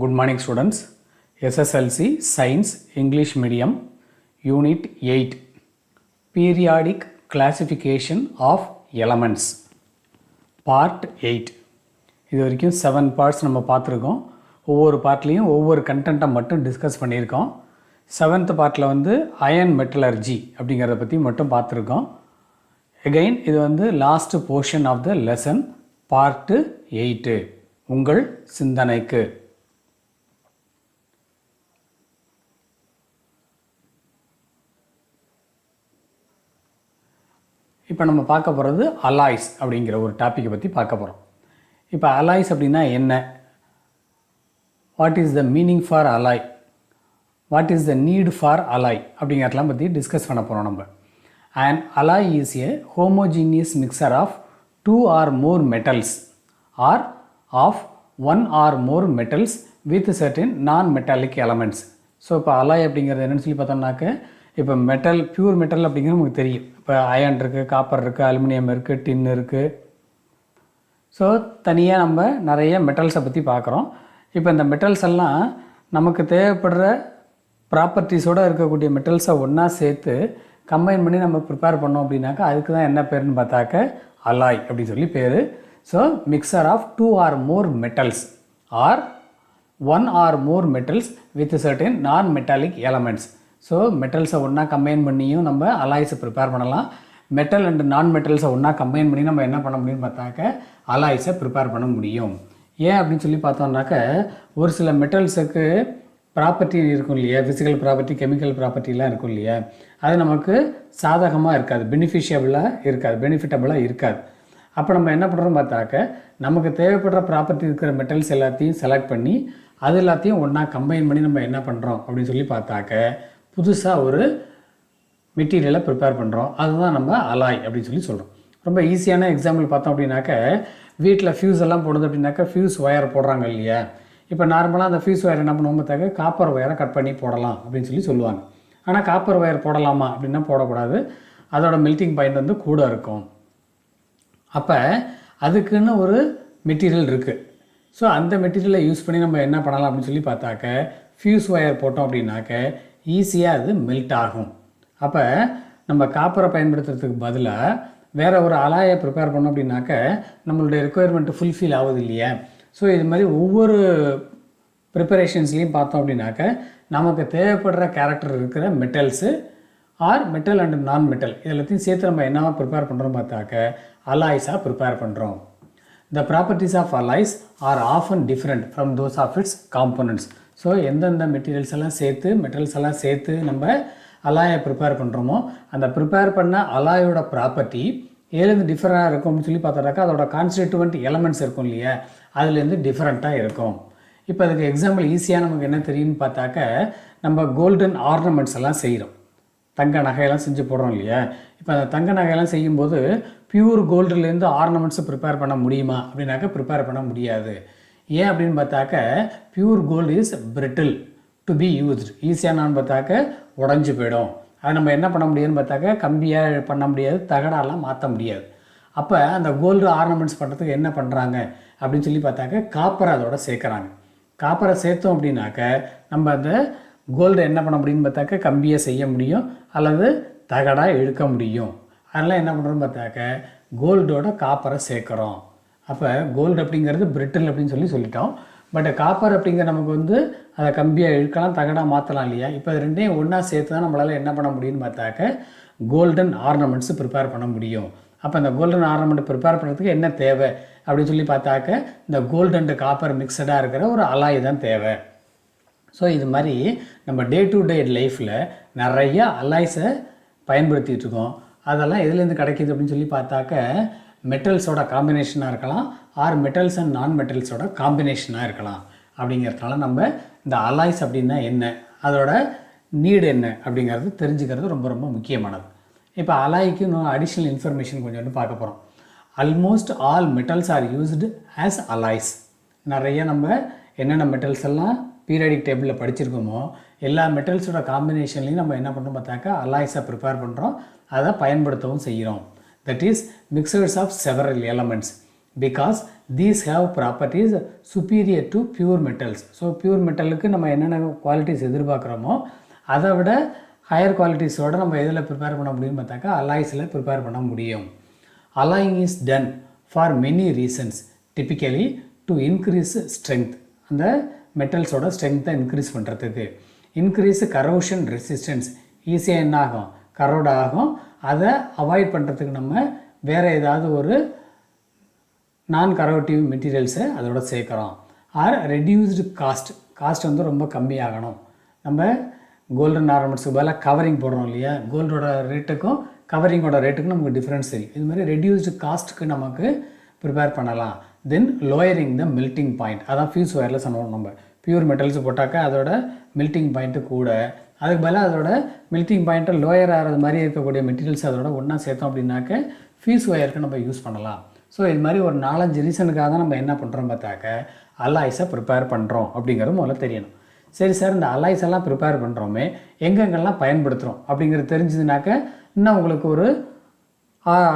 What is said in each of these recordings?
Good morning students. SSLC Science English Medium Unit 8 Periodic Classification of Elements Part 8 இது வரைக்கும் 7 parts நம்ம பார்த்துருக்கோம். ஒவ்வொரு பார்ட்லேயும் ஒவ்வொரு கண்டென்ட்டை மட்டும் டிஸ்கஸ் பண்ணியிருக்கோம். 7th பார்ட்டில் வந்து அயன் மெட்டலர்ஜி அப்படிங்கிறத பற்றி மட்டும் பார்த்துருக்கோம். Again இது வந்து last portion of the lesson part 8 உங்கள் சிந்தனைக்கு. இப்போ நம்ம பார்க்க போகிறது அலாய்ஸ் அப்படிங்கிற ஒரு டாப்பிக்கை பற்றி பார்க்க போகிறோம். இப்போ அலாய்ஸ் அப்படின்னா என்ன, what is the meaning for alloy, what is the need for alloy அப்படிங்கிறதெல்லாம் பற்றி டிஸ்கஸ் பண்ண போகிறோம் நம்ம. And alloy is a homogeneous mixture of 2 or more metals or of 1 or more metals with certain non-metallic elements. So இப்போ alloy அப்படிங்கிறது என்னென்னு சொல்லி பார்த்தோம்னாக்க, இப்போ மெட்டல் பியூர் மெட்டல் அப்படிங்கிறது நமக்கு தெரியும். இப்போ அயன் இருக்குது, காப்பர் இருக்குது, அலுமினியம் இருக்குது, டின் இருக்குது. ஸோ தனியாக நம்ம நிறைய மெட்டல்ஸை பற்றி பார்க்குறோம். இப்போ இந்த மெட்டல்ஸ் எல்லாம் நமக்கு தேவைப்படுற ப்ராப்பர்ட்டிஸோடு இருக்கக்கூடிய மெட்டல்ஸை ஒன்றா சேர்த்து கம்பைன் பண்ணி நம்ம ப்ரிப்பேர் பண்ணோம் அப்படின்னாக்கா அதுக்கு தான் என்ன பேருன்னு பார்த்தாக்க அலாய் அப்படின்னு சொல்லி பேர். So mixture of 2 or more metals or 1 or more metals with certain non-metallic elements. So மெட்டல்ஸை ஒன்றா கம்பைன் பண்ணியும் நம்ம அலாய்ஸை ப்ரிப்பேர் பண்ணலாம். மெட்டல் அண்ட் நான் மெட்டல்ஸை ஒன்றா கம்பைன் பண்ணி நம்ம என்ன பண்ண முடியும்னு பார்த்தாக்க அலாய்ஸை ப்ரிப்பேர் பண்ண முடியும். ஏன் அப்படின்னு சொல்லி பார்த்தோம்னாக்க, ஒரு சில மெட்டல்ஸுக்கு ப்ராப்பர்ட்டி இருக்கும் இல்லையா, ஃபிசிக்கல் ப்ராப்பர்ட்டி, கெமிக்கல் ப்ராப்பர்ட்டிலாம் இருக்கும் இல்லையா, அது நமக்கு சாதகமாக இருக்காது, பெனிஃபிட்டபுளாக இருக்காது. அப்போ நம்ம என்ன பண்ணுறோம் பார்த்தாக்க, நமக்கு தேவைப்படுற ப்ராப்பர்ட்டி இருக்கிற மெட்டல்ஸ் எல்லாத்தையும் செலக்ட் பண்ணி அது எல்லாத்தையும் ஒன்றா கம்பைன் பண்ணி நம்ம என்ன பண்ணுறோம் அப்படின்னு சொல்லி பார்த்தாக்க புதுசாக ஒரு மெட்டீரியலை ப்ரிப்பேர் பண்ணுறோம். அதுதான் நம்ம அலாய் அப்படின்னு சொல்லி சொல்கிறோம். ரொம்ப ஈஸியான எக்ஸாம்பிள் பார்த்தோம் அப்படின்னாக்க, வீட்டில் ஃபியூஸ் எல்லாம் போடுது அப்படின்னாக்கா ஃபியூஸ் ஒயர் போடுறாங்க இல்லையா. இப்போ நார்மலாக அந்த ஃபியூஸ் ஒயர் என்ன பண்ணுவோம் பார்த்தாக்க காப்பர் ஒயரை கட் பண்ணி போடலாம் அப்படின்னு சொல்லி சொல்லுவாங்க. ஆனால் காப்பர் ஒயர் போடலாமா அப்படின்னா போடக்கூடாது, அதோட மெல்ட்டிங் பாயிண்ட் வந்து கூட இருக்கும். அப்போ அதுக்குன்னு ஒரு மெட்டீரியல் இருக்குது. ஸோ அந்த மெட்டீரியலை யூஸ் பண்ணி நம்ம என்ன பண்ணலாம் அப்படின்னு சொல்லி பார்த்தாக்க, ஃபியூஸ் ஒயர் போட்டோம் அப்படின்னாக்க ஈஸியாக அது மெல்ட் ஆகும். அப்போ நம்ம காப்பரை பயன்படுத்துறதுக்கு பதிலாக வேறு ஒரு அலாயை ப்ரிப்பேர் பண்ணோம் அப்படின்னாக்க நம்மளுடைய ரெக்குயர்மெண்ட்டு ஃபுல்ஃபில் ஆகுது இல்லையா. ஸோ இது மாதிரி ஒவ்வொரு ப்ரிப்பரேஷன்ஸ்லேயும் பார்த்தோம் அப்படின்னாக்க நமக்கு தேவைப்படுற கேரக்டர் இருக்கிற மெட்டல்ஸு ஆர் மெட்டல் அண்ட் நான் மெட்டல் இதெல்லாத்தையும் சேர்த்து நம்ம என்னவா ப்ரிப்பேர் பண்ணுறோம் பார்த்தாக்க அலாய்ஸாக ப்ரிப்பேர் பண்ணுறோம். The properties of alloys are often different from those of its components. So எந்தெந்த மெட்டீரியல்ஸ் எல்லாம் சேர்த்து மெட்டல்ஸ் எல்லாம் சேர்த்து நம்ம அலாயை ப்ரிப்பேர் பண்ணுறோமோ அந்த ப்ரிப்பேர் பண்ண அலாயோட ப்ராப்பர்ட்டி ஏலேருந்து டிஃப்ரெண்டாக இருக்கும் அப்படின்னு சொல்லி பார்த்தோம்னாக்கா அதோட கான்ஸ்டிடியூவன்ட் எலமெண்ட்ஸ் இருக்கும் இல்லையா, அதுலேருந்து டிஃப்ரெண்ட்டாக இருக்கும். இப்போ அதுக்கு எக்ஸாம்பிள் ஈஸியாக நமக்கு என்ன தெரியும்னு பார்த்தாக்க, நம்ம கோல்டன் ஆர்னமெண்ட்ஸ் எல்லாம் செய்கிறோம், தங்க நகையெல்லாம் செஞ்சு போடுறோம் இல்லையா. இப்போ அந்த தங்க நகையெல்லாம் செய்யும்போது பியூர் கோல்டுலேருந்து ஆர்னமெண்ட்ஸை ப்ரிப்பேர் பண்ண முடியுமா அப்படின்னாக்க ப்ரிப்பேர் பண்ண முடியாது. ஏன் அப்படின்னு பார்த்தாக்க pure gold is brittle to be used. ஈஸியானான்னு பார்த்தாக்க உடஞ்சி போயிடும். அதை நம்ம என்ன பண்ண முடியும்னு பார்த்தாக்க கம்பியாக பண்ண முடியாது, தகடாலாம் மாற்ற முடியாது. அப்போ அந்த கோல்டு ஆர்னமெண்ட்ஸ் பண்ணுறதுக்கு என்ன பண்ணுறாங்க அப்படின்னு சொல்லி பார்த்தாக்க காப்பரை அதோட சேர்க்குறாங்க. காப்பரை சேர்த்தோம் அப்படின்னாக்க நம்ம அந்த கோல்டு என்ன பண்ண முடியும்னு பார்த்தாக்க கம்பியை செய்ய முடியும் அல்லது தகடாக இழுக்க முடியும். அதனால் என்ன பண்ணுறோம்னு பார்த்தாக்க கோல்டோட காப்பரை சேர்க்குறோம். அப்போ கோல்டு அப்படிங்கிறது பிரிட்டில் அப்படின்னு சொல்லிட்டோம். பட் காப்பர் அப்படிங்கிற நமக்கு வந்து அதை கம்பியாக இழுக்கலாம், தகடாக மாற்றலாம் இல்லையா. இப்போ அது ரெண்டையும் ஒன்றா சேர்த்து தான் நம்மளால் என்ன பண்ண முடியும்னு பார்த்தாக்க கோல்டன் ஆர்னமெண்ட்ஸு ப்ரிப்பேர் பண்ண முடியும். அப்போ இந்த கோல்டன் ஆர்னமெண்ட் ப்ரிப்பேர் பண்ணுறதுக்கு என்ன தேவை அப்படின்னு சொல்லி பார்த்தாக்க இந்த கோல்டு அண்ட் காப்பர் மிக்சடாக இருக்கிற ஒரு அலாய் தான் தேவை. ஸோ இது மாதிரி நம்ம டே டு டே லைஃப்பில் நிறைய அலாய்ஸை பயன்படுத்திகிட்டு இருக்கோம். அதெல்லாம் எதுலேருந்து கிடைக்கிது அப்படின்னு சொல்லி பார்த்தாக்க மெட்டல்ஸோட காம்பினேஷனாக இருக்கலாம், ஆர் மெட்டல்ஸ் அண்ட் நான் மெட்டல்ஸோட காம்பினேஷனாக இருக்கலாம். அப்படிங்கிறதுனால நம்ம இந்த அலாய்ஸ் அப்படின்னா என்ன, அதோட நீடு என்ன அப்படிங்கிறது தெரிஞ்சுக்கிறது ரொம்ப ரொம்ப முக்கியமானது. இப்போ அலாய்க்கு இன்னும் அடிஷ்னல் இன்ஃபர்மேஷன் கொஞ்சம் பார்க்க போகிறோம். Almost all metals are used as alloys. நிறைய நம்ம என்னென்ன மெட்டல்ஸ் எல்லாம் பீரியாடிக் டேபிளில் படிச்சிருக்கோமோ எல்லா மெட்டல்ஸோட காம்பினேஷன்லையும் நம்ம என்ன பண்ணுறோம் பார்த்தாக்கா அலாய்ஸை ப்ரிப்பேர் பண்ணுறோம், அதை பயன்படுத்தவும் செய்கிறோம். That is mixtures of several elements. because these have properties superior to pure metals. So pure metalக்கு நம்ம என்னென்ன குவாலிட்டிஸ் எதிர்பார்க்குறோமோ அதை விட ஹையர் குவாலிட்டிஸோட நம்ம எதில் ப்ரிப்பேர் பண்ண முடியும்னு பார்த்தாக்கா அலாய்ஸில் ப்ரிப்பேர் பண்ண முடியும். Alloying is done for many reasons, typically to increase strength. அந்த மெட்டல்ஸோட ஸ்ட்ரென்த்தை இன்க்ரீஸ் பண்ணுறதுக்கு, இன்க்ரீஸ் கரோஷன் ரெசிஸ்டன்ஸ், ஈஸியாக என்ன ஆகும், கரோட் ஆகும். அதை அவாய்ட் பண்ணுறதுக்கு நம்ம வேறு ஏதாவது ஒரு நான் கரோட்டிவ் மெட்டீரியல்ஸை அதோட சேர்க்குறோம். ஆர் ரெடியூஸ்டு காஸ்ட் வந்து ரொம்ப கம்மியாகணும். நம்ம கோல்டன் ஆர்னமெண்ட்ஸுக்கு பதிலாக கவரிங் போடுறோம் இல்லையா, கோல்டோட ரேட்டுக்கும் கவரிங்கோட ரேட்டுக்கும் நமக்கு டிஃப்ரென்ஸ் தெரியும். இது மாதிரி ரெடியூஸ்டு காஸ்ட்டுக்கு நமக்கு ப்ரிப்பேர் பண்ணலாம். தென் லோயரிங் த மெல்ட்டிங் பாயிண்ட், அதான் ஃபியூஸ் ஒயரில் சொன்னோம். நம்ம பியூர் மெட்டல்ஸ் போட்டாக்கா அதோட மெல்ட்டிங் பாயிண்ட்டு கூட, அதுக்கு பதிலாக அதோட மெல்ட்டிங் பாயிண்ட்டை லோயர் ஆகிறது மாதிரி இருக்கக்கூடிய மெட்டீரியல்ஸ் அதோட ஒன்றா சேர்த்தோம் அப்படின்னாக்க ஃபியூஸ் ஒயருக்கு நம்ம யூஸ் பண்ணலாம். ஸோ இது மாதிரி ஒரு 4-5 ரீசனுக்காக தான் நம்ம என்ன பண்ணுறோம் பார்த்தாக்க அலாய்ஸை ப்ரிப்பேர் பண்ணுறோம் அப்படிங்கிறது முதல்ல தெரியணும். சரி சார், இந்த அலாய்ஸ் எல்லாம் ப்ரிப்பேர் பண்ணுறோமே எங்கெங்கெல்லாம் பயன்படுத்துகிறோம் அப்படிங்கிறது தெரிஞ்சதுனாக்க இன்னும் உங்களுக்கு ஒரு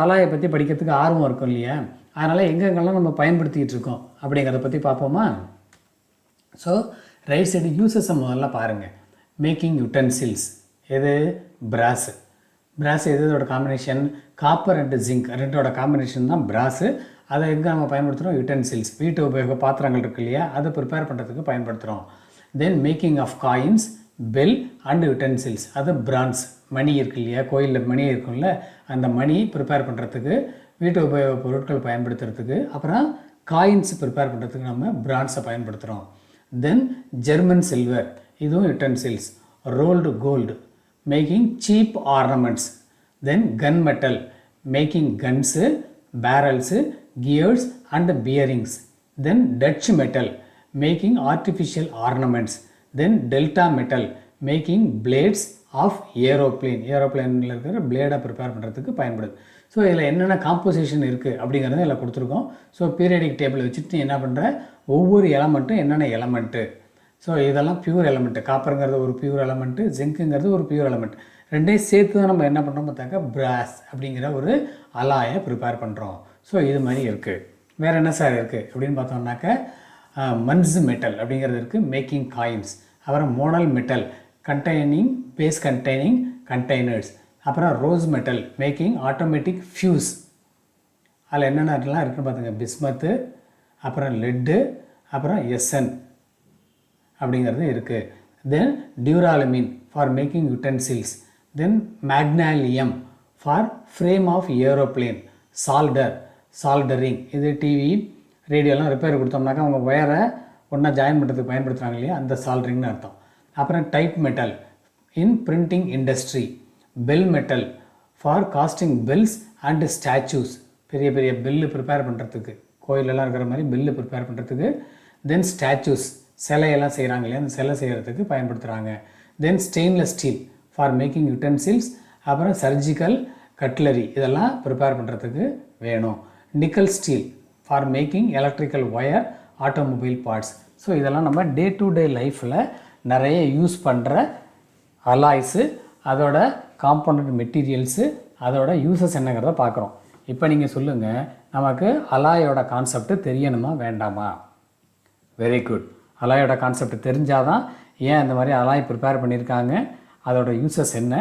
அலாயை பற்றி படிக்கிறதுக்கு ஆர்வம் இருக்கும் இல்லையா. அதனால் எங்கெங்கெல்லாம் நம்ம பயன்படுத்திகிட்டு இருக்கோம் அப்படிங்கிறத பற்றி பார்ப்போமா. ஸோ ரைட் சைடு யூசஸை முதல்ல பாருங்கள். மேக்கிங் யுட்டென்சில்ஸ், எது பிராஸு. பிராஸ் எதோட காம்பினேஷன், காப்பர் அண்ட் ஜிங்க் ரெண்டோட காம்பினேஷன் தான் பிராஸு. அதை எங்கே நம்ம பயன்படுத்துகிறோம், யுட்டென்சில்ஸ், வீட்டு உபயோக பாத்திரங்கள் இருக்கு இல்லையா, அதை ப்ரிப்பேர் பண்ணுறதுக்கு பயன்படுத்துகிறோம். Then making of coins, bell and utensils, அது பிரான்ஸ், மணி இருக்கு இல்லையா, கோயிலில் மணி இருக்கும்ல, அந்த மணி ப்ரிப்பேர் பண்ணுறதுக்கு வீட்டு உபயோக பொருட்கள் பயன்படுத்துறதுக்கு. அப்புறம் காயின்ஸ் ப்ரிப்பேர் பண்ணுறதுக்கு நம்ம பிரான்ஸை பயன்படுத்துகிறோம். தென் ஜெர்மன் சில்வர், இதுவும் utensils. Rolled gold, making cheap ornaments. Then gun metal, making guns, barrels, gears and bearings. Then touch metal, making artificial ornaments. Then delta metal, making blades of ஏரோப்ளேனில் இருக்கிற பிளேடை prepare பண்ணுறதுக்கு பயன்படுது. So இதில் என்னென்ன composition இருக்குது அப்படிங்கிறத இதில் கொடுத்துருக்கோம். ஸோ பீரியடிக் டேபிள் வச்சுட்டு என்ன பண்ணுற, ஒவ்வொரு எலமெண்ட்டும் என்னென்ன எலமெண்ட்டு. ஸோ இதெல்லாம் பியூர் எலமெண்ட்டு, காப்பருங்கிறது ஒரு பியூர் எலமெண்ட்டு, ஜிங்க்குங்கிறது ஒரு பியூர் எலமெண்ட். ரெண்டையும் சேர்த்து தான் நம்ம என்ன பண்ணுறோம் பார்த்தாக்கா பிராஸ் அப்படிங்கிற ஒரு அலாயை ப்ரிப்பேர் பண்ணுறோம். ஸோ இது மாதிரி இருக்குது. வேறு என்ன சார் இருக்குது அப்படின்னு பார்த்தோம்னாக்க மன்ஸ் மெட்டல் அப்படிங்கிறது இருக்குது, மேக்கிங் காயின்ஸ். அப்புறம் monel metal, containing base containing containers. அப்புறம் rose metal, making automatic fuse. அதில் என்னென்னலாம் இருக்குன்னு பார்த்துங்க, பிஸ்மத்து, அப்புறம் லெட்டு, அப்புறம் எஸ்என் அப்படிங்கிறது இருக்குது. Then duralumin for making utensils. Then magnalium for frame of aeroplane. Soldering, இது டிவி ரேடியோலாம் ரிப்பேர் கொடுத்தோம்னாக்கா அவங்க ஒயரை ஒன்றா ஜாயின் பண்ணுறதுக்கு பயன்படுத்துகிறாங்க இல்லையா, அந்த சால்டரிங்னு அர்த்தம். அப்புறம் type metal in printing industry. Bell metal for casting bells and statues, பெரிய பெரிய பெல்லு ப்ரிப்பேர் பண்ணுறதுக்கு, கோயிலெல்லாம் இருக்கிற மாதிரி பெல்லு ப்ரிப்பேர் பண்ணுறதுக்கு. தென் ஸ்டாச்சூஸ், சிலையெல்லாம் செய்கிறாங்க இல்லையா, அந்த சிலை செய்கிறதுக்கு பயன்படுத்துகிறாங்க. Then stainless steel for making utensils. அப்புறம் சர்ஜிக்கல் கட்லரி, இதெல்லாம் ப்ரிப்பேர் பண்ணுறதுக்கு வேணும். Nickel steel for making electrical wire, automobile parts. So இதெல்லாம் நம்ம டே டு டே லைஃப்பில் நிறைய யூஸ் பண்ணுற அலாய்ஸு, அதோட காம்பவுண்ட் மெட்டீரியல்ஸு, அதோட யூசஸ் என்னங்கிறத பார்க்குறோம். இப்போ நீங்கள் சொல்லுங்கள், நமக்கு அலாயோட கான்செப்ட் தெரியணுமா வேண்டாமா? Very good. அலாயோட கான்செப்ட் தெரிஞ்சால் தான் ஏன் இந்த மாதிரி அலாய் ப்ரிப்பேர் பண்ணியிருக்காங்க, அதோட யூசஸ் என்ன,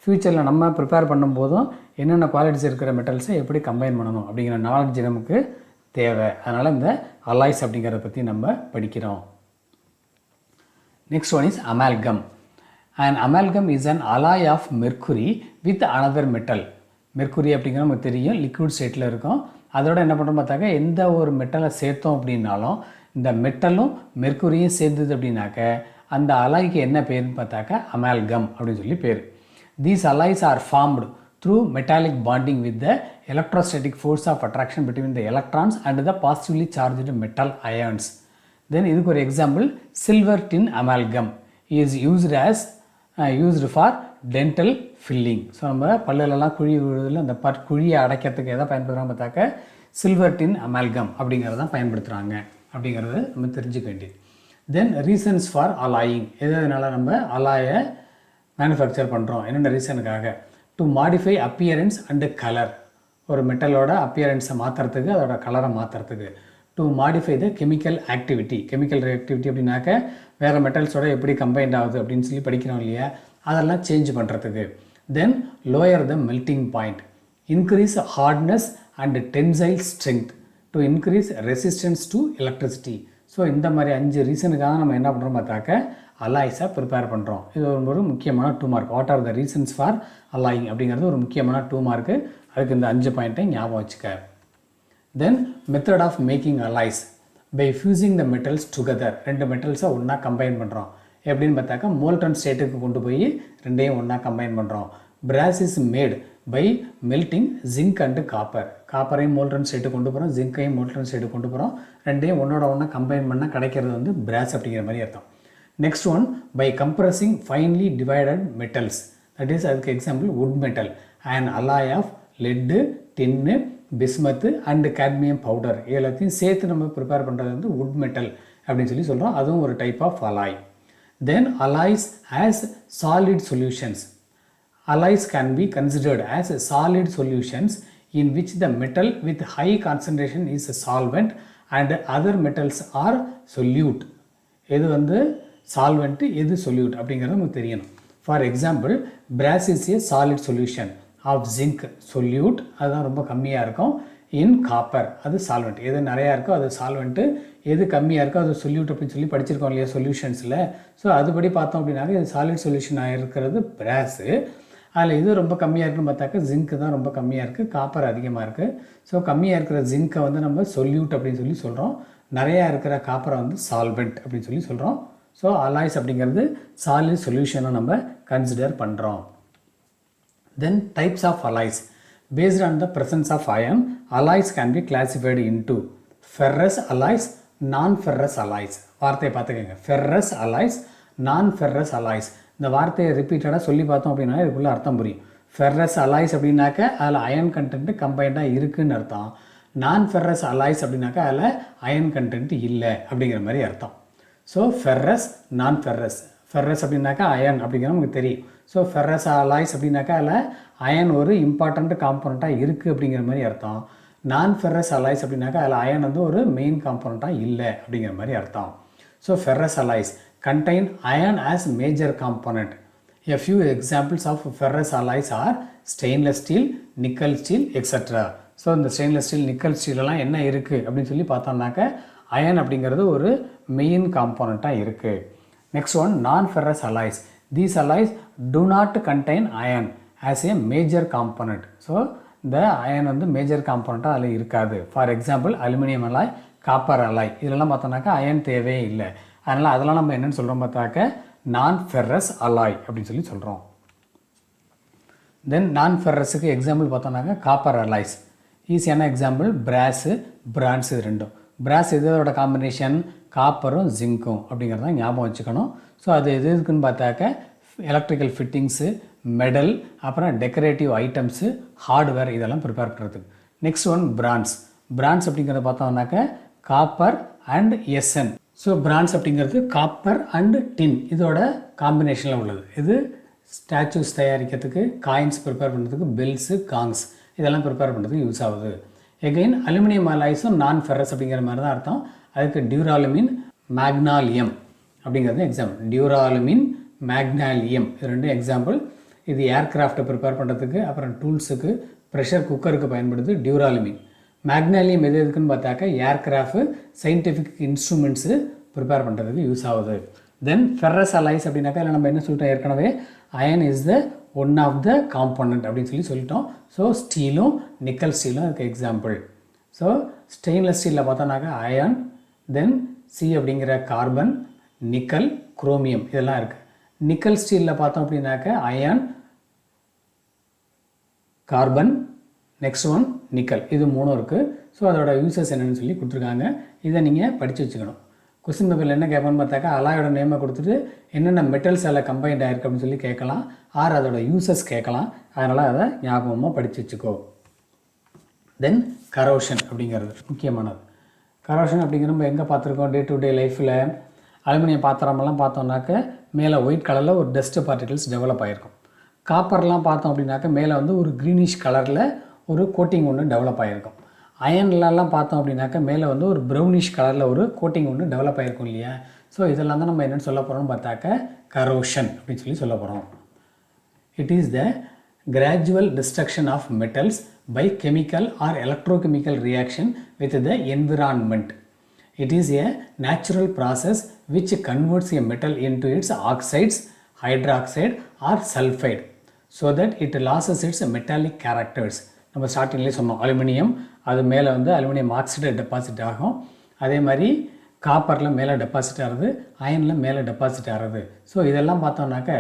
ஃப்யூச்சரில் நம்ம ப்ரிப்பேர் பண்ணும்போதும் என்னென்ன குவாலிட்டிஸ் இருக்கிற மெட்டல்ஸை எப்படி கம்பைன் பண்ணணும் அப்படிங்கிற நாலேஜ் நமக்கு தேவை. அதனால் இந்த அலாய்ஸ் அப்படிங்கிறத பற்றி நம்ம படிக்கிறோம். Next one is amalgam. An amalgam is an alloy of mercury with another metal. Mercury அப்படிங்கிற நமக்கு தெரியும், லிக்விட் ஸ்டேட்டில் இருக்கும். அதோட என்ன பண்ணுறோம் பார்த்தாக்கா, எந்த ஒரு மெட்டலை சேர்த்தோம் அப்படின்னாலும் இந்த மெட்டலும் மெர்க்குரியும் சேர்ந்தது அப்படின்னாக்க அந்த அலாய்க்கு என்ன பேருன்னு பார்த்தாக்கா அமால்கம் அப்படின்னு சொல்லி பேர். These alloys are formed through metallic bonding with the electrostatic force of attraction between the electrons and the positively charged metal ions. Then இதுக்கு ஒரு example, silver tin amalgam is used for dental filling. So நம்ம பல்லுலலாம் குழி விழுதில் அந்த குழியை அடைக்கிறதுக்கு எதை பயன்படுத்துகிறாங்க பார்த்தாக்க silver டின் amalgam அப்படிங்கிறதான் பயன்படுத்துகிறாங்க அப்படிங்கிறத நம்ம தெரிஞ்சுக்க வேண்டியது. தென் ரீசன்ஸ் ஃபார் அலாயிங், எதனால நம்ம அலாயை மேனுஃபேக்சர் பண்ணுறோம், என்னென்ன ரீசனுக்காக? To modify appearance and colour ஒரு மெட்டலோட அப்பியரன்ஸை மாற்றுறதுக்கு அதோட கலரை மாற்றுறதுக்கு. To modify the chemical activity. Chemical activity அப்படின்னாக்க வேறு மெட்டல்ஸோட எப்படி கம்பைண்ட் ஆகுது அப்படின்னு சொல்லி படிக்கிறோம் இல்லையா, அதெல்லாம் சேஞ்ச் பண்ணுறதுக்கு. Then lower the melting point. Increase hardness and tensile strength to increase resistance to electricity. So இந்த மாதிரி 5 ரீசனுக்காக நம்ம என்ன பண்ணுறோம் பார்த்தாக்க அலாய்ஸாக ப்ரிப்பேர் பண்ணுறோம். இது ஒரு முக்கியமான 2 mark. What are the reasons for alloying அப்படிங்கிறது ஒரு முக்கியமான 2 மார்க்கு. அதுக்கு இந்த 5 பாயிண்ட்டை ஞாபகம் வச்சுக்க. Then method of making alloys by fusing the metals together. 2 மெட்டல்ஸை ஒன்றா கம்பைன் பண்ணுறோம். எப்படின்னு பார்த்தாக்கா மோல்டன் ஸ்டேட்டுக்கு கொண்டு போய் 2ஐயும் ஒன்றா கம்பைன் பண்ணுறோம். brass is made by melting zinc and copper. காப்பரையும் மோல்டன் ஸ்டேட்டுக்கு கொண்டு போகிறோம், ஜிங்கையும் மோல்டன் ஸ்டேட்டுக்கு கொண்டு போகிறோம். 2ஐயும் ஒன்றோட ஒன்றா கம்பைன் பண்ணால் கிடைக்கிறது வந்து brass அப்படிங்கிற மாதிரி அர்த்தம். Next one, by compressing finely divided metals. That is அதுக்கு example wood metal and alloy of lead, tin, bismuth and cadmium powder. எல்லாத்தையும் சேர்த்து நம்ம ப்ரிப்பேர் பண்ணுறது வந்து wood metal அப்படின்னு சொல்லி சொல்கிறோம். அதுவும் ஒரு type of alloy. Then alloys as solid solutions. Alloys can be considered as solid solutions in which the metal with high concentration is a solvent and other metals are solute. எது வந்து solvent, எது solute அப்படிங்கிறது நமக்கு தெரியணும். For example, brass is a solid solution of zinc, solute, அதுதான் ரொம்ப கம்மியாக இருக்கும். In copper, அது solvent. எது நிறையா இருக்கோ அது solvent, எது கம்மியாக இருக்கோ அது solute அப்படின்னு சொல்லி படிச்சிருக்கோம் இல்லையா சொல்யூஷன்ஸில். ஸோ அதுபடி பார்த்தோம் அப்படின்னாக்க இது சாலிட் சொல்யூஷனாக இருக்கிறது பிராஸு. அதில் இது ரொம்ப கம்மியாக இருக்குன்னு பார்த்தாக்க ஜிங்க்கு தான் ரொம்ப கம்மியாக இருக்குது, காப்பர் அதிகமாக இருக்குது. ஸோ கம்மியாக இருக்கிற ஜிங்க்கை வந்து நம்ம சொல்யூட் அப்படின்னு சொல்லி சொல்கிறோம், நிறையா இருக்கிற காப்பரை வந்து சால்வெண்ட் அப்படின்னு சொல்லி சொல்கிறோம். ஸோ அலாய்ஸ் அப்படிங்கிறது சாலிட் சொல்யூஷனை நம்ம கன்சிடர் பண்ணுறோம். Then types of alloys. Based on the presence of iron, alloys can be classified into ferrous alloys, non-ferrous alloys. வார்த்தையை பார்த்துக்கங்க, ferrous alloys, non-ferrous alloys. இந்த வார்த்தையை ரிப்பீட்டடாக சொல்லி பார்த்தோம் அப்படின்னா இதுக்குள்ளே அர்த்தம் புரியும். ஃபெர்ரஸ் அலாய்ஸ் அப்படின்னாக்க அதில் அயன் கண்டென்ட் கம்பைண்டாக இருக்குதுன்னு அர்த்தம். நான் ஃபெர்ரஸ் அலாய்ஸ் அப்படின்னாக்கா அதில் அயன் கண்டென்ட் இல்லை அப்படிங்கிற மாதிரி அர்த்தம். ஸோ ஃபெர்ரஸ், நான் ஃபெர்ரஸ். ஃபெர்ரஸ் அப்படின்னாக்கா அயன் அப்படிங்கிறது நமக்கு தெரியும். ஸோ ஃபெர்ரஸ் அலாய்ஸ் அப்படின்னாக்கா அதில் அயன் ஒரு இம்பார்ட்டண்ட் காம்போனண்ட்டாக இருக்குது அப்படிங்கிற மாதிரி அர்த்தம். நான் ஃபெர்ரஸ் அலாய்ஸ் அப்படின்னாக்கா அதில் அயன் வந்து ஒரு மெயின் காம்போனண்ட்டாக இல்லை அப்படிங்கிற மாதிரி அர்த்தம். So ferrous alloys contain iron as major component. A few examples of ferrous alloys are stainless steel, nickel steel, etc. So இந்த ஸ்டெயின்லெஸ் ஸ்டீல், நிக்கல் ஸ்டீலெலாம் என்ன இருக்குது அப்படின்னு சொல்லி பார்த்தோம்னாக்க அயன் அப்படிங்கிறது ஒரு மெயின் காம்போனண்ட்டாக இருக்குது. நெக்ஸ்ட் ஒன், நான் ferrous alloys. These alloys do not contain iron as a major component. So இந்த அயன் வந்து மேஜர் காம்போனண்ட்டாக அதில் இருக்காது. For example aluminium alloy, copper alloy, இதெல்லாம் பார்த்தோம்னாக்கா அயன் தேவையே இல்லை. அதனால் அதெல்லாம் நம்ம என்னென்னு சொல்கிறோம் பார்த்தாக்க நான் ஃபெர்ரஸ் அலாய் அப்படின்னு சொல்லி சொல்கிறோம். தென் நான் ஃபெர்ரஸுக்கு எக்ஸாம்பிள் பார்த்தோம்னாக்கா காப்பர் அலாய்ஸ். ஈஸியான எக்ஸாம்பிள் பிராஸு, பிரான்ஸ், இது ரெண்டும். பிராஸ் இதோட காம்பினேஷன் காப்பரும் ஜிங்க்கும் அப்படிங்கிறத ஞாபகம் வச்சுக்கணும். ஸோ அது எது இருக்குன்னு பார்த்தாக்க எலக்ட்ரிக்கல் ஃபிட்டிங்ஸு, மெடல், அப்புறம் டெக்கரேட்டிவ் ஐட்டம்ஸு, ஹார்ட்வேர், இதெல்லாம் ப்ரிப்பேர் பண்ணுறதுக்கு. Next one France. பிரான்ஸ் அப்படிங்கிறத பார்த்தோம்னாக்க copper and SN. So France அப்படிங்கிறது காப்பர் அண்டு டின் இதோட காம்பினேஷனில் உள்ளது. இது ஸ்டாச்சூஸ் தயாரிக்கிறதுக்கு, காயின்ஸ் ப்ரிப்பேர் பண்ணுறதுக்கு, பெல்ஸு, காங்ஸ் இதெல்லாம் ப்ரிப்பேர் பண்ணுறதுக்கு யூஸ் ஆகுது. எகைன் அலுமினியம் அலாய்ஸும் நான் ஃபெர்ரஸ் அப்படிங்கிற மாதிரி தான் அர்த்தம். அதுக்கு டியூராலுமின், மேக்னாலியம் அப்படிங்கிறது எக்ஸாம்பிள். டியூராலுமின், மேக்னாலியம் இது ரெண்டும் எக்ஸாம்பிள். இது ஏர்க்ராஃப்ட்டை ப்ரிப்பேர் பண்ணுறதுக்கு, அப்புறம் டூல்ஸுக்கு, ப்ரெஷர் குக்கருக்கு பயன்படுது டியூராலுமின். மேக்னாலியம் எது எதுக்குன்னு பார்த்தாக்க ஏர்க்ராஃப்ட், சயின்டிஃபிக் இன்ஸ்ட்ருமெண்ட்ஸு ப்ரிப்பேர் பண்ணுறதுக்கு யூஸ் ஆகுது. தென் ஃபெர்ரஸ் அலாய்ஸ் அப்படின்னாக்கா இல்லை நம்ம என்ன சொல்லிட்டோம் ஏற்கனவே, iron is the one of the component அப்படின்னு சொல்லி சொல்லிட்டோம். ஸோ ஸ்டீலும் நிக்கல் ஸ்டீலும் அதுக்கு எக்ஸாம்பிள். ஸோ ஸ்டெயின்லெஸ் ஸ்டீலில் பார்த்தோன்னாக்கா அயன், தென் சி அப்படிங்கிற கார்பன், நிக்கல், குரோமியம் இதெல்லாம் இருக்குது. நிக்கல் ஸ்டீலில் பார்த்தோம் அப்படின்னாக்க iron, carbon, next one nickel, இது மூணும் இருக்குது. ஸோ அதோட யூசஸ் என்னென்னு சொல்லி கொடுத்துருக்காங்க. இதை நீங்கள் படித்து வச்சுக்கணும். கொஸ்டின் பேப்பரில் என்ன கேட்பான்னு பார்த்தாக்கா அலாயோட நேமை கொடுத்துட்டு என்னென்ன மெட்டல்ஸ் எல்லாம் கம்பைண்ட் ஆகிருக்கு அப்படின்னு சொல்லி கேட்கலாம், ஆர் அதோட யூசஸ் கேட்கலாம். அதனால் அதை ஞாபகமாக படித்து வச்சுக்கோ. தென் கரோஷன் அப்படிங்கிறது முக்கியமானது. கரோஷன் அப்படிங்கிற நம்ம எங்கே பார்த்துருக்கோம் டே டு டே லைஃப்பில். அலுமினியம் பாத்திரமெல்லாம் பார்த்தோம்னாக்க மேலே ஒயிட் கலரில் ஒரு டஸ்ட் பார்ட்டிகல்ஸ் டெவலப் ஆகிருக்கும். காப்பர்லாம் பார்த்தோம் அப்படின்னாக்க மேலே வந்து ஒரு க்ரீனிஷ் கலரில் ஒரு கோட்டிங் ஒன்று டெவலப் ஆகிருக்கும். அயன்லலாம் பார்த்தோம் அப்படின்னாக்கா மேலே வந்து ஒரு ப்ரௌனிஷ் கலரில் ஒரு கோட்டிங் ஒன்று டெவலப் ஆகிருக்கும் இல்லையா. ஸோ இதெல்லாம் தான் நம்ம என்னென்னு சொல்ல போகிறோம்னு பார்த்தாக்க கரோஷன் அப்படின்னு சொல்லி சொல்ல போகிறோம். It is the gradual destruction of metals by chemical or electrochemical reaction with the environment. It is a natural process which converts a metal into its oxides, hydroxide or sulfide so that it loses its metallic characters. நம்ம ஸ்டார்டிங்லேயே சொன்னோம் aluminium அது மேலே வந்து aluminium oxide deposit ஆகும். அதே மாதிரி காப்பரில் மேலே டெபாசிட் ஆகிறது, அயனில் மேலே டெபாசிட் ஆகிறது. ஸோ இதெல்லாம் பார்த்தோம்னாக்க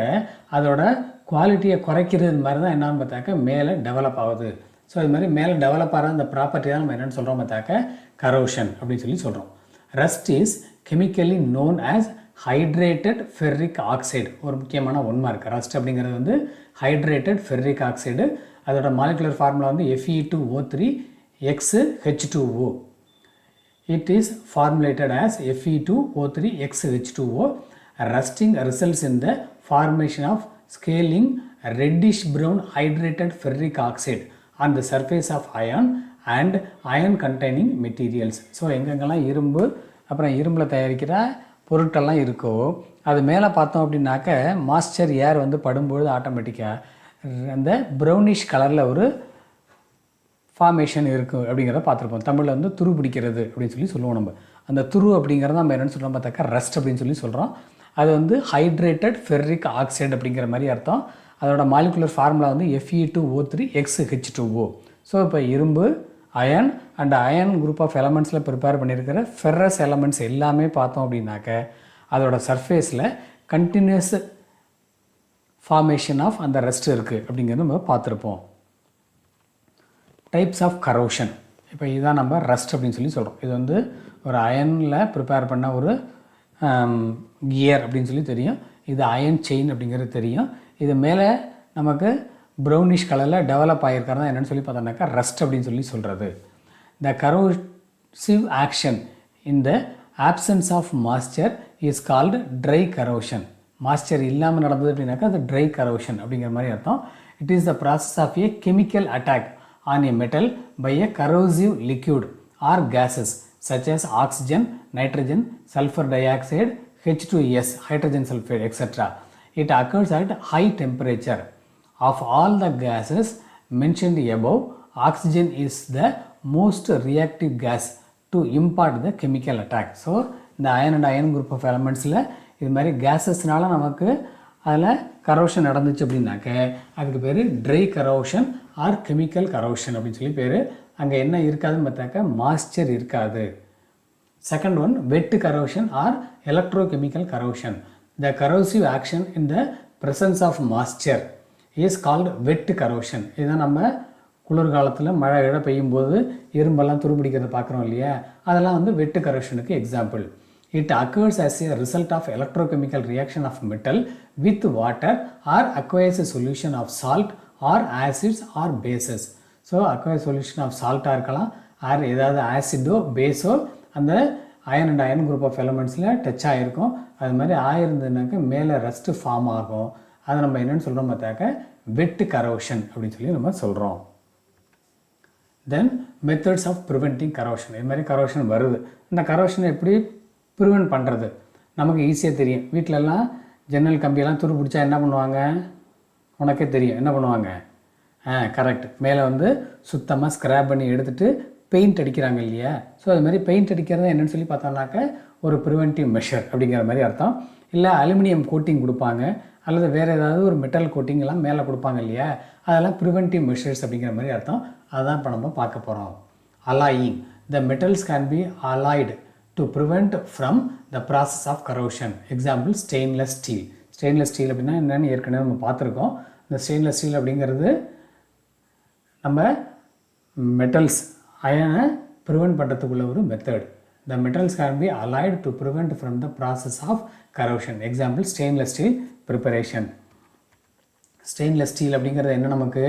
அதோட குவாலிட்டியை குறைக்கிறது மாதிரி தான் என்னன்னு பார்த்தாக்க மேலே டெவலப் ஆகுது. ஸோ இது மாதிரி மேலே டெவலப் ஆகிற அந்த ப்ராப்பர்ட்டி தான் நம்ம என்னென்னு சொல்கிறோம் பார்த்தாக்க கரோஷன் அப்படின்னு சொல்லி சொல்கிறோம். Rust is chemically known as hydrated ferric oxide. ஒரு முக்கியமான உண்மை இருக்குது. ரஸ்ட் அப்படிங்கிறது வந்து ஹைட்ரேட்டட் ஃபெர்ரிக் ஆக்சைடு. அதோட மாலிகுலர் ஃபார்முலா வந்து Fe2O3 XH2O. It is formulated as Fe2O3 XH2O. Rusting results in the formation of scaling reddish brown hydrated ferric oxide on the surface of iron and iron containing materials. So எங்கெங்கெல்லாம் இரும்பு அப்புறம் இரும்பில் தயாரிக்கிற பொருட்கள்லாம் இருக்கோ அது மேலே பார்த்தோம் அப்படின்னாக்க மாய்ஸ்சர் ஏர் வந்து படும்பொழுது ஆட்டோமேட்டிக்காக அந்த ப்ரௌனிஷ் கலரில் ஒரு ஃபார்மேஷன் இருக்குது அப்படிங்கிறத பார்த்துருப்போம். தமிழில் வந்து துரு பிடிக்கிறது அப்படின்னு சொல்லி சொல்லுவோம். நம்ம அந்த துரு அப்படிங்கிறத நம்ம என்னென்னு சொல்கிறோம் பார்த்தாக்கா ரஸ்ட் அப்படின்னு சொல்லி சொல்கிறோம். அது வந்து ஹைட்ரேட்டட் ஃபெர்ரிக் ஆக்சைடு அப்படிங்கிற மாதிரி அர்த்தம். அதோட மாலிகுலர் ஃபார்முலா வந்து Fe2O3 XH2O. ஸோ இப்போ இரும்பு, iron and iron group of எலமெண்ட்ஸில் ப்ரிப்பேர் பண்ணியிருக்கிற ஃபெர்ரஸ் எலமெண்ட்ஸ் எல்லாமே பார்த்தோம் அப்படின்னாக்க அதோட சர்ஃபேஸில் கண்டினியூஸ் ஃபார்மேஷன் ஆஃப் அந்த ரஸ்ட் இருக்குது அப்படிங்கிறது நம்ம பார்த்துருப்போம். Types of corrosion. இப்போ இதுதான் நம்ம ரஸ்ட் அப்படின்னு சொல்லி சொல்கிறோம். இது வந்து ஒரு அயனில் ப்ரிப்பேர் பண்ண ஒரு கியர் அப்படின்னு சொல்லி தெரியும். இது அயன் செயின் அப்படிங்கிறது தெரியும். இது மேலே நமக்கு ப்ரௌனிஷ் கலரில் டெவலப் ஆகிருக்கிறதா என்னென்னு சொல்லி பார்த்தோம்னாக்கா ரஸ்ட் அப்படின்னு சொல்லி சொல்கிறது. The corrosive action in the absence of moisture is called dry corrosion. Moisture இல்லாமல் நடந்தது அப்படின்னாக்கா அது ட்ரை கரோஷன் அப்படிங்கிற மாதிரி அர்த்தம். It is the process of a chemical attack on a metal by a corrosive liquid or gases such as oxygen, nitrogen, sulfur dioxide, H2S, hydrogen sulfide, etc. It occurs at high temperature. Of all the gases mentioned above, oxygen is the most reactive gas to impart the chemical attack. So, இந்த iron and iron group of elementsல இது மாதிரி gases-னால நமக்கு அதில் corrosion நடந்துச்சு அப்படின்னாக்க அதுக்கு பேர் dry corrosion or chemical corrosion அப்படின்னு சொல்லி பேர். அங்கே என்ன இருக்காதுன்னு பார்த்தாக்க மாய்ஸ்சர் இருக்காது. Second one wet corrosion or electrochemical corrosion. The corrosive action in the presence of moisture is called wet corrosion. இதுதான் நம்ம குளிர்காலத்தில் மழை இழ பெய்யும் போது இரும்பெல்லாம் துருப்பிடிக்கிறத பார்க்குறோம் இல்லையா, அதெல்லாம் வந்து வெட் கரோஷனுக்கு example. It occurs as a result of electrochemical reaction of metal with water or aqueous solution of salt or acids or bases. So, aqueous solution of salt இருக்கலாம் or ஏதாவது ஆசிடோ பேஸோ அந்த iron and iron group of எலமெண்ட்ஸில் touch ஆகிருக்கும். அது மாதிரி ஆயிருந்ததுனாக்க மேலே ரஸ்ட்டு ஃபார்ம் ஆகும். அதை நம்ம என்னென்னு சொல்கிறோம் பார்த்தாக்க வெட் கரோஷன் அப்படின்னு சொல்லி நம்ம சொல்கிறோம். தென் மெத்தட்ஸ் ஆஃப் ப்ரிவென்டிங் கரோஷன். இது மாதிரி கரோஷன் வருது. இந்த கரோஷனை எப்படி ப்ரிவென்ட் பண்ணுறது நமக்கு ஈஸியாக தெரியும். வீட்டிலலாம் ஜன்னல் கம்பியெல்லாம் துரு பிடிச்சா என்ன பண்ணுவாங்க உனக்கே தெரியும். என்ன பண்ணுவாங்க? கரெக்ட், மேலே வந்து சுத்தமாக ஸ்க்ராப் பண்ணி எடுத்துகிட்டு பெயிண்ட் அடிக்கிறாங்க இல்லையா. ஸோ அது மாதிரி பெயிண்ட் அடிக்கிறது என்னென்னு சொல்லி பார்த்தோம்னாக்க ஒரு ப்ரிவென்டிவ் மெஷர் அப்படிங்கிற மாதிரி அர்த்தம். இல்லை அலுமினியம் கோட்டிங் கொடுப்பாங்க அல்லது வேறு ஏதாவது ஒரு மெட்டல் கோட்டிங்லாம் மேலே கொடுப்பாங்க இல்லையா, அதெல்லாம் ப்ரிவென்டிவ் மெஷர்ஸ் அப்படிங்கிற மாதிரி அர்த்தம். அதுதான் இப்போ நம்ம பார்க்க போகிறோம். Alloying. The metals can be alloyed to prevent from the process of corrosion. Example, stainless steel. Stainless steel அப்படின்னா என்னென்னு ஏற்கனவே நம்ம பார்த்துருக்கோம். இந்த ஸ்டெயின்லெஸ் ஸ்டீல் அப்படிங்கிறது நம்ம மெட்டல்ஸ் அயனை ப்ரிவென்ட் பண்ணுறதுக்குள்ள ஒரு method. The metals can be alloyed to prevent from the process of corrosion. Example, stainless steel preparation. Stainless steel அப்படிங்கிறது என்ன நமக்கு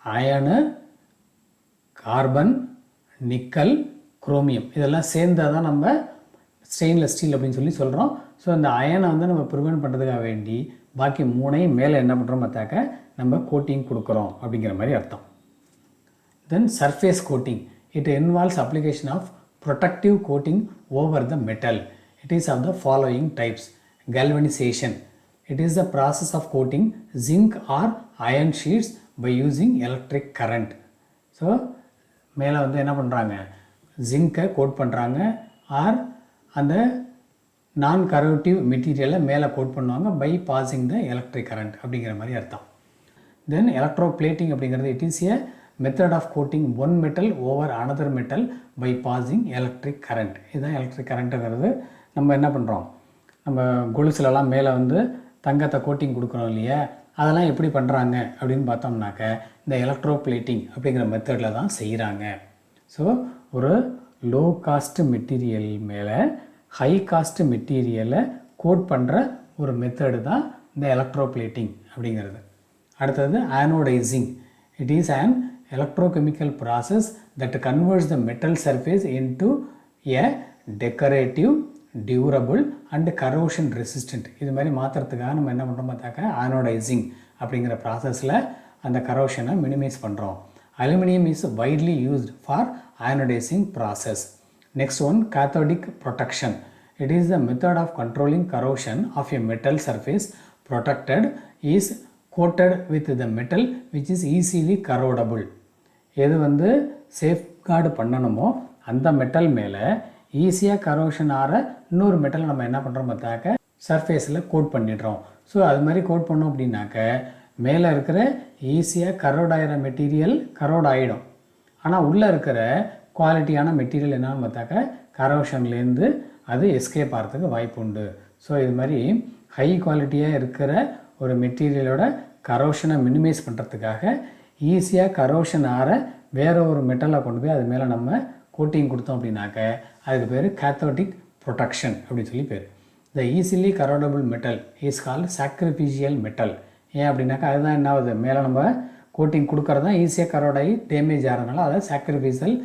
அயனு, கார்பன், நிக்கல், குரோமியம் இதெல்லாம் சேர்ந்தால் தான் நம்ம ஸ்டெயின்லெஸ் ஸ்டீல் அப்படின்னு சொல்லி சொல்கிறோம். ஸோ இந்த அயனை வந்து நம்ம ப்ரிவென்ட் பண்ணுறதுக்காக வேண்டி பாக்கி மூணையும் மேலே என்ன பண்ணுறோம் பார்த்தாக்க நம்ம கோட்டிங் கொடுக்குறோம் அப்படிங்கிற மாதிரி அர்த்தம். Then surface coating. It involves application of protective coating over the metal. It is of the following types. Galvanization. It is the process of coating zinc or iron sheets by using electric current. So மேலே வந்து என்ன பண்ணுறாங்க, ஜிங்கை code பண்ணுறாங்க R அந்த நான் கரோட்டிவ் மெட்டீரியலை மேலே coat பண்ணுவாங்க by passing the electric current அப்படிங்கிற மாதிரி அர்த்தம். தென் எலக்ட்ரோ பிளேட்டிங் அப்படிங்கிறது it is a method of coating one metal over another metal by passing electric current. இதுதான் எலக்ட்ரிக் கரண்ட்டுங்கிறது. நம்ம என்ன பண்ணுறோம், நம்ம கொலுசுலலாம் மேலே வந்து தங்கத்தை கோட்டிங் கொடுக்குறோம் இல்லையா, அதெல்லாம் எப்படி பண்ணுறாங்க அப்படின்னு பார்த்தோம்னாக்க இந்த எலக்ட்ரோ பிளேட்டிங் அப்படிங்கிற மெத்தடில் தான் செய்கிறாங்க. ஸோ ஒரு லோ காஸ்ட் மெட்டீரியல் மேலே ஹை காஸ்ட் மெட்டீரியலை கோட் பண்ணுற ஒரு மெத்தடு தான் இந்த எலக்ட்ரோ பிளேட்டிங் அப்படிங்கிறது. அடுத்தது anodizing. It is an electrochemical process that converts the metal surface into a decorative, durable and corrosion resistant. இது மாதிரி மாற்றுறதுக்காக நம்ம என்ன பண்ணுறோம் பார்த்தாக்க ஆனோடைசிங் அப்படிங்கிற ப்ராசஸில் அந்த கரோஷனை மினிமைஸ் பண்ணுறோம். Aluminium is widely used for anodizing process. Next one, cathodic protection. It is the method of controlling corrosion of a metal surface. Protected is coated with the metal which is easily corrodable. எது வந்து safeguard பண்ணணுமோ அந்த metal மேலே ஈஸியாக corrosion ஆகிற இன்னொரு metal நம்ம என்ன பண்ணுறோம் பார்த்தாக்க சர்ஃபேஸில் கோட் பண்ணிடுறோம். ஸோ அது மாதிரி கோட் பண்ணோம் அப்படின்னாக்க மேலே இருக்கிற ஈஸியாக கரோட் ஆகிற மெட்டீரியல் கரோட் ஆகிடும். ஆனால் உள்ளே இருக்கிற குவாலிட்டியான மெட்டீரியல் என்னன்னு பார்த்தாக்க கரோஷன்லேருந்து அது எஸ்கேப் ஆகிறதுக்கு வாய்ப்பு உண்டு. ஸோ இது மாதிரி ஹை குவாலிட்டியாக இருக்கிற ஒரு மெட்டீரியலோட கரோஷனை மினிமைஸ் பண்ணுறதுக்காக ஈஸியாக கரோஷன் ஆகிற வேறு ஒரு மெட்டலை கொண்டு போய் அது மேலே நம்ம கோட்டிங் கொடுத்தோம் அப்படின்னாக்க அதுக்கு பேர் கேத்தோடிக் ப்ரொடெக்ஷன் அப்படின்னு சொல்லி பேர். The easily corrodible metal is called sacrificial metal. ஏன் அப்படின்னாக்கா அதுதான் என்ன ஆகுது, மேலே நம்ம கோட்டிங் கொடுக்கறது தான் ஈஸியாக கரோட் ஆகி டேமேஜ் ஆகிறதுனால அதை சாக்ரிஃபிஷியல்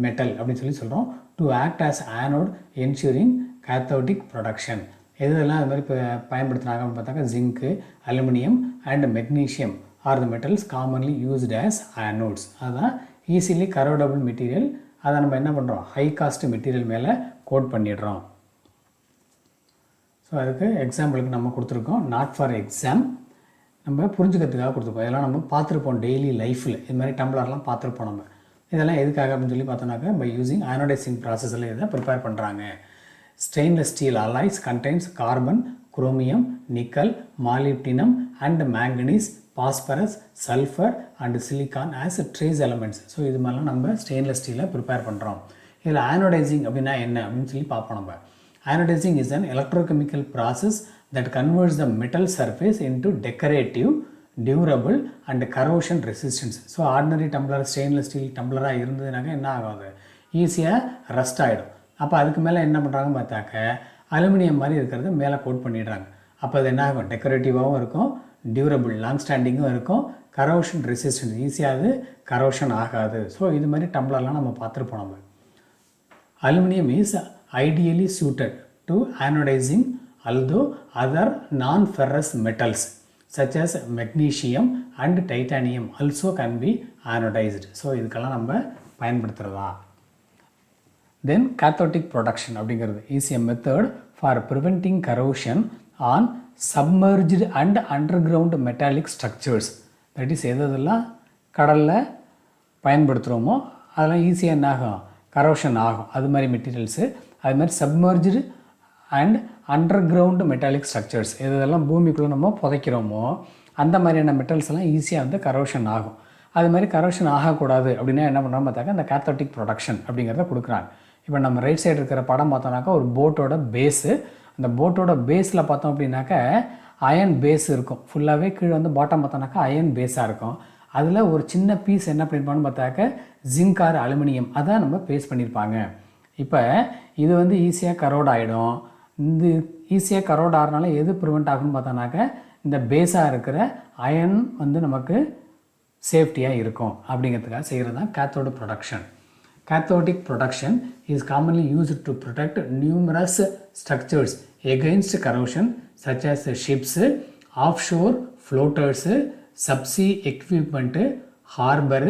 மெட்டல் அப்படின்னு சொல்லி சொல்கிறோம். To act as anode ensuring cathodic protection. எதெல்லாம் அது மாதிரி இப்போ பயன்படுத்துகிறாங்க அப்படின்னு பார்த்தாக்கா zinc, aluminium and magnesium are the metals commonly used as anodes. அதுதான் ஈஸிலி கரோடபுள் மெட்டீரியல். அதை நம்ம என்ன பண்ணுறோம், ஹை காஸ்ட் மெட்டீரியல் மேலே கோட் பண்ணிடுறோம். ஸோ அதுக்கு எக்ஸாம்பிளுக்கு நம்ம கொடுத்துருக்கோம், நாட் ஃபார் எக்ஸாம், நம்ம புரிஞ்சுக்கிறதுக்காக கொடுத்துருக்கோம். இதெல்லாம் நம்ம பார்த்துருப்போம் டெய்லி லைஃப்பில். இது மாதிரி டம்ளர்லாம் பார்த்துருப்போம் நம்ம. இதெல்லாம் எதுக்காக அப்படின்னு சொல்லி பார்த்தோன்னாக்கா பை யூஸிங் ஆனோடைசிங் ப்ராசஸில் இதை ப்ரிப்பேர் பண்ணுறாங்க. Stainless steel alloys contains carbon, chromium, nickel, molybdenum and manganese, phosphorus, sulfur and silicon as trace elements. So இது மாதிரிலாம் நம்ம ஸ்டெயின்லெஸ் ஸ்டீலை ப்ரிப்பேர் பண்ணுறோம். இதில் ஆனோடைசிங் அப்படின்னா என்ன அப்படின்னு சொல்லி பார்ப்போம் நம்ம. ஆனோடைசிங் is an electrochemical process that converts the metal surface into decorative, durable and corrosion resistance. So ordinary tumbler stainless steel டம்ளராக இருந்ததுனாக்கா என்ன ஆகாது, ஈஸியாக ரஸ்ட் ஆகிடும். அப்போ அதுக்கு மேலே என்ன பண்ணுறாங்கன்னு பார்த்தாக்க அலுமினியம் மாதிரி இருக்கிறது மேலே கோட் பண்ணிடுறாங்க. அப்போ அது என்ன ஆகும், டெக்கரேட்டிவாகவும் இருக்கும், டியூரபிள் லாங் ஸ்டாண்டிங்கும் இருக்கும், கரோஷன் ரெசிஸ்டன்ஸ் ஈஸியாக அது கரோஷன் ஆகாது. ஸோ இது மாதிரி டம்ளர்லாம் நம்ம பார்த்துருப்போம் நம்ம. Aluminium is ideally suited to anodizing although other non-ferrous metals such as magnesium and titanium also can be anodized. So இதுக்கெல்லாம் நம்ம பயன்படுத்துகிறதா. தென் cathodic protection அப்படிங்கிறது is a method for preventing corrosion on submerged and underground metallic structures. that is எதெல்லாம் கடலில் பயன்படுத்துகிறோமோ அதெல்லாம் ஈஸியாக என்ன ஆகும், corrosion ஆகும். அது மாதிரி மெட்டீரியல்ஸு, அது மாதிரி submerged and underground metallic structures எதெல்லாம் பூமிக்குள்ளே நம்ம புதைக்கிறோமோ அந்த மாதிரியான மெட்டல்ஸ் எல்லாம் ஈஸியாக வந்து கரோஷன் ஆகும். அது மாதிரி கரோஷன் ஆகக்கூடாது அப்படின்னா என்ன பண்ணுறோம் பார்த்தாக்கா இந்த கேத்தோடிக் ப்ரொடக்ஷன் அப்படிங்கிறத கொடுக்குறாங்க. இப்போ நம்ம ரைட் சைடு இருக்கிற படம் பார்த்தோம்னாக்கா ஒரு போட்டோட பேஸு, அந்த போட்டோட பேஸில் பார்த்தோம் அப்படின்னாக்கா அயன் பேஸ் இருக்கும். ஃபுல்லாகவே கீழே வந்து பாட்டம் பார்த்தோம்னாக்கா அயன் பேஸாக இருக்கும். அதில் ஒரு சின்ன பீஸ் என்ன பண்ணியிருப்பான்னு பார்த்தாக்க ஜிங்க் ஆர் அலுமினியம் அதை நம்ம பேஸ்ட் பண்ணியிருப்பாங்க. இப்போ இது வந்து ஈஸியாக கரோட் ஆகிடும். இந்த ஈஸியாக கரோட் ஆகிறனால எது ப்ரிவெண்ட் ஆகும்னு பார்த்தோன்னாக்க இந்த பேஸாக இருக்கிற அயன் வந்து நமக்கு சேஃப்டியாக இருக்கும் அப்படிங்கிறதுக்காக செய்கிறது தான் cathode production. Cathodic protection is commonly used to protect numerous structures against corrosion such as ships, offshore floaters, subsea equipment, harbor,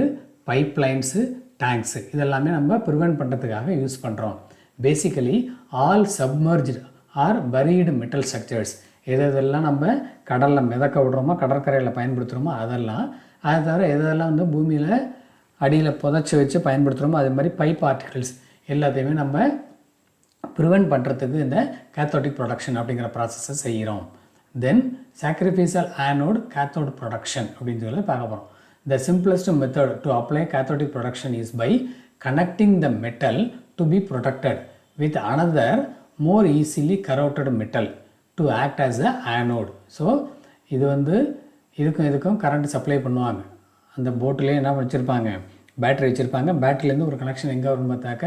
pipelines, tanks இதெல்லாமே நம்ம ப்ரிவெண்ட் பண்ணுறதுக்காக யூஸ் பண்ணுறோம். Basically all submerged or buried metal structures எதெல்லாம் நம்ம கடலில் மிதக்க விடுறோமோ, கடற்கரையில் பயன்படுத்துகிறோமோ அதெல்லாம், அதை தவிர எதெல்லாம் வந்து பூமியில் அடியில் புதைச்சி வச்சு பயன்படுத்துகிறோமோ அது மாதிரி பைப் ஆர்டிகல்ஸ் எல்லாத்தையுமே நம்ம ப்ரிவெண்ட் பண்ணுறதுக்கு இந்த கேத்தோடிக் ப்ரொடக்ஷன் அப்படிங்கிற ப்ராசஸை செய்கிறோம். தென் சாக்ரிஃபைசல் ஆனோட் கேத்தோட் ப்ரொடக்ஷன் அப்படின்னு சொல்லி பார்க்க போகிறோம். The simplest method to apply cathodic protection is by connecting the metal to be protected with another more easily corroded metal to act as a anode. So இது வந்து இதுக்கும் கரண்ட் சப்ளை பண்ணுவாங்க. அந்த போட்டிலே என்ன வச்சுருப்பாங்க, பேட்டரி வச்சுருப்பாங்க. பேட்டரிலேருந்து ஒரு கனெக்ஷன் எங்கே வரும்னு பார்த்தாக்க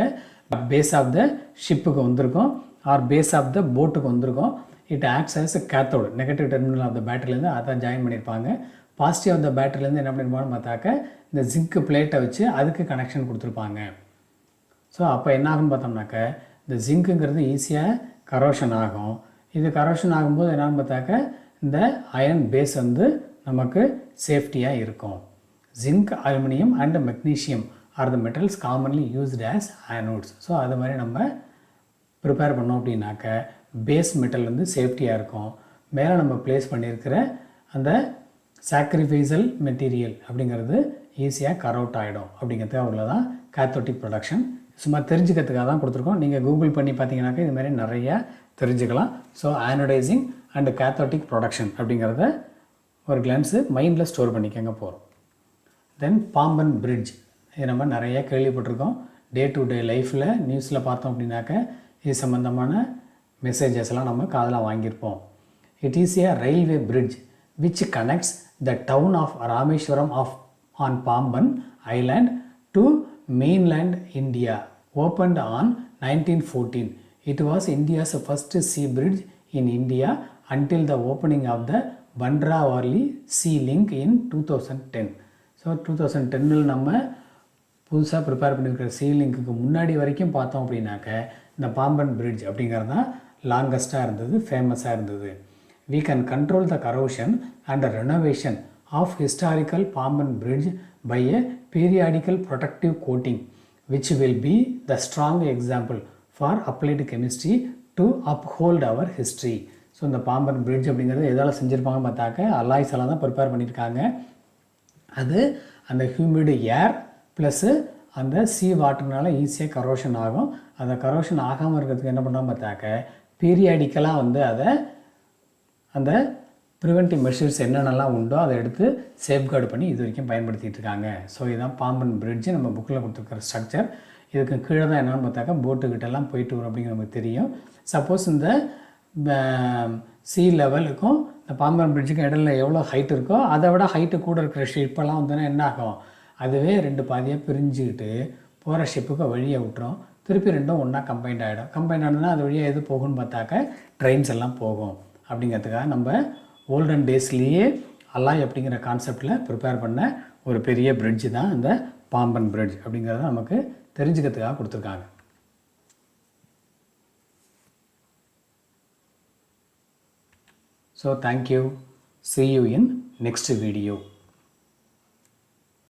பேஸ் ஆஃப் த ஷிப்புக்கு வந்திருக்கும் ஆர் பேஸ் ஆஃப் த போட்டுக்கு வந்திருக்கும். It acts as cathode negative terminal of the பேட்டரிலேருந்து அதான் ஜாயின் பண்ணியிருப்பாங்க. பாசிட்டிவ் ஆஃப் த பேட்டரிலேருந்து என்ன பண்ணியிருப்பாங்கன்னு பார்த்தாக்க இந்த ஜிங்க் பிளேட்டை வச்சு அதுக்கு கனெக்ஷன் கொடுத்துருப்பாங்க. ஸோ அப்போ என்ன ஆகும்னு பார்த்தோம்னாக்க இந்த ஜிங்க்குங்கிறது ஈஸியாக கரோஷன் ஆகும். இது கரோஷன் ஆகும்போது என்னன்னு பார்த்தாக்க இந்த அயன் பேஸ் வந்து நமக்கு சேஃப்டியாக இருக்கும். Zinc, aluminium and magnesium are the metals commonly used as anodes. So அது மாதிரி நம்ம ப்ரிப்பேர் பண்ணோம் அப்படின்னாக்க பேஸ் மெட்டல் வந்து சேஃப்டியாக இருக்கும். மேலே நம்ம ப்ளேஸ் பண்ணியிருக்கிற அந்த சாக்ரிஃபைசல் மெட்டீரியல் அப்படிங்கிறது ஈஸியாக கரோட் ஆகிடும். அப்படிங்கிறதுக்காக உள்ளதான் கேத்தோடிக் ப்ரொடக்ஷன். சும்மா தெரிஞ்சுக்கிறதுக்காக தான் கொடுத்துருக்கோம். நீங்கள் கூகுள் பண்ணி பார்த்தீங்கன்னாக்கா இது மாதிரி நிறையா தெரிஞ்சுக்கலாம். ஸோ ஆனோடைசிங் அண்ட் கேத்தோடிக் ப்ரொடக்ஷன் அப்படிங்கிறத ஒரு கிளான்ஸு மைண்டில் ஸ்டோர் பண்ணிக்கங்க போகிறோம். தென் பாம்பன் பிரிட்ஜ் இது நம்ம நிறையா கேள்விப்பட்டிருக்கோம். டே டு டே லைஃப்பில் நியூஸில் பார்த்தோம் அப்படின்னாக்க இது சம்மந்தமான மெசேஜஸ்லாம் நம்ம காதில் வாங்கியிருப்போம். It is a railway bridge which connects the town of Rameshwaram on Pamban Island to mainland India. Opened on 1914. It was India's first sea bridge in India until the opening of the Bandra-Worli Sea Link in 2010. So 2010 நம்ம புதுசாக prepare பண்ணியிருக்கிற சீ லிங்க்குக்கு முன்னாடி வரைக்கும் பார்த்தோம் அப்படின்னாக்க இந்த Pamban bridge அப்படிங்கிறது தான் லாங்கஸ்ட்டாக இருந்தது, ஃபேமஸாக இருந்தது. We can control the corrosion and renovation of historical Pamban Bridge by a periodical protective coating, which will be the strong example for applied chemistry to uphold our history. So இந்த Pamban bridge அப்படிங்கிறது எதால் செஞ்சுருப்பாங்கன்னு பார்த்தாக்க alloys எல்லாம் தான் prepare பண்ணியிருக்காங்க. அது அந்த humid ஏர் plus அந்த சீ வாட்டர்னால ஈஸியாக கரோஷன் ஆகும். அந்த கரோஷன் ஆகாமல் இருக்கிறதுக்கு என்ன பண்ணோம் பார்த்தாக்க பீரியாடிக்கலாக வந்து அதை அந்த ப்ரிவென்டிவ் மெஷர்ஸ் என்னென்னலாம் உண்டோ அதை எடுத்து சேஃப்கார்டு பண்ணி இது வரைக்கும் பயன்படுத்திகிட்டு இருக்காங்க. ஸோ இதுதான் பாம்பன் பிரிட்ஜு நம்ம புக்கில் கொடுத்துருக்கிற ஸ்ட்ரக்சர். இதுக்கு கீழே தான் என்னென்னு பார்த்தாக்கா போட்டுக்கிட்டெல்லாம் போயிட்டு வரும் அப்படிங்கிற நமக்கு தெரியும். சப்போஸ் இந்த சி லெவலுக்கும் இந்த பாம்பன் பிரிட்ஜுக்கும் இடையில எவ்வளோ ஹைட் இருக்கோ அதை விட ஹைட்டு கூட இருக்கிற ஷிப்பெல்லாம் வந்துன்னா என்ன ஆகும், அதுவே ரெண்டு பாதியாக பிரிஞ்சுக்கிட்டு போகிற ஷிப்புக்கு வழியை விட்டுரும். திருப்பி ரெண்டும் ஒன்றா கம்பைண்ட் ஆகிடும். கம்பைண்ட் ஆனதுன்னா அது வழியாக எது போகும்னு பார்த்தாக்க ட்ரெயின்ஸ் எல்லாம் போகும். அப்படிங்கிறதுக்காக நம்ம ஓல்டன் டேஸ்லேயே அலாய் அப்படிங்கிற கான்செப்டில் ப்ரிப்பேர் பண்ண ஒரு பெரிய பிரிட்ஜு தான் இந்த பாம்பன் பிரிட்ஜ் அப்படிங்கிறத நமக்கு தெரிஞ்சுக்கிறதுக்காக கொடுத்துருக்காங்க. So thank you. See you in next video.